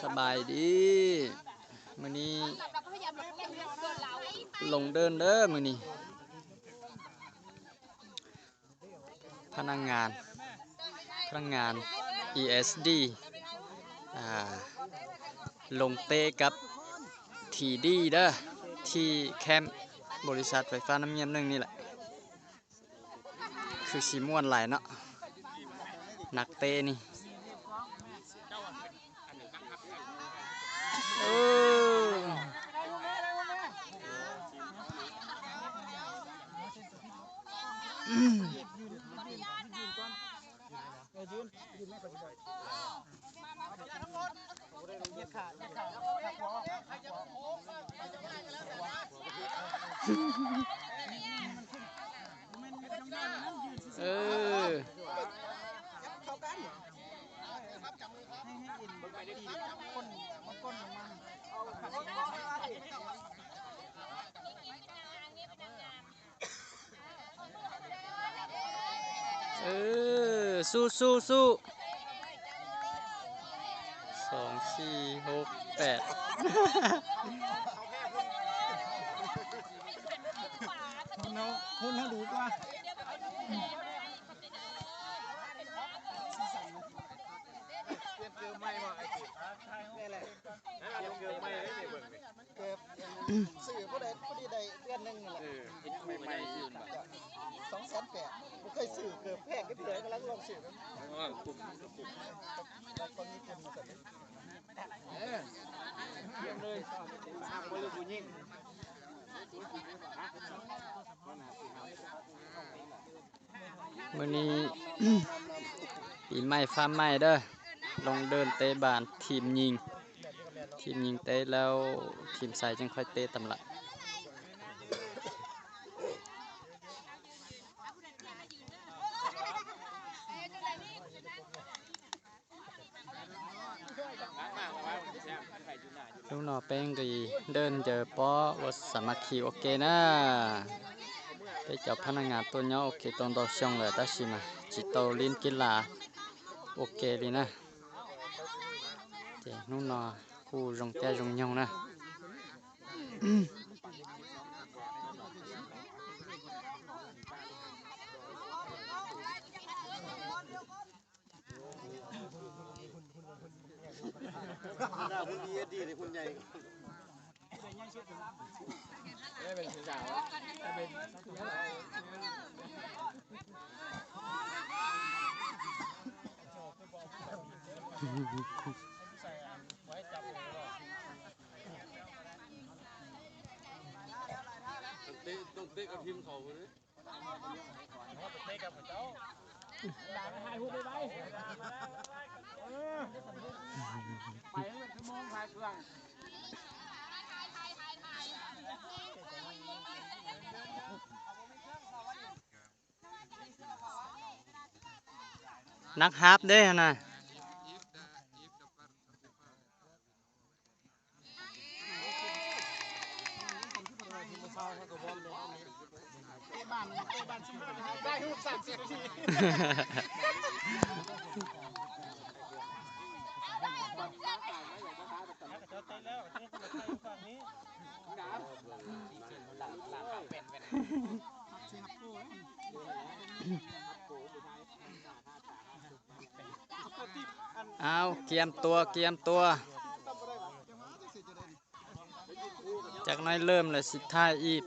สบายดีมื้อนี้ลงเดินเด้อมื้อนี้พนักงาน ESD ลงเตะกับทีดีเด้อที่แคมป์บริษัทไฟฟ้าน้ำเยี่ยมหนึ่งนี่แหละคือสีม่วนหลายเนาะนักเตะนี่สู้2 4 6 8คุณดูกว่าสื่อผู้ใดเดือนหนึ่งนี่แหละไม่200,008ไม่เคยสื่อเกือบแพงก็เดือนกำลังลองสื่อกันคนนี้คุณมาจากเยี่ยมเลยห้ามคนเลือกผู้หญิงมื้อนี้ ปีใหม่ฟ้าใหม่เด้อลงเดินเตะบานทีมยิงเตะแล้วทีมใส่จึงค่อยเตะตำละลูกหน่อเป้งก็เดินเจอป้อวัดสามัคคีโอเคนะไปจับพนักงานตัวเนาะโอเคตอนเราช่องเลยตัดสิมาจิตโตลินกีฬาโอเคดีนะเจ้ลูกหน่อคู่รองแก้รองยองนะหน้าคุณดีเลยคุณใหญ่ไม่เป็นสาวไม่เป็นต้องเตะกับทีมเขาเลยเตะกับเจ้าด่าให้หูไปไปไปตั้งแต่ชั่วโมงถ่ายเครื่องนักฮาร์ปเด้นะได้รูป30 นาทีเอาเกียมตัวจากน้อยเริ่มเลยสิท่าอีบ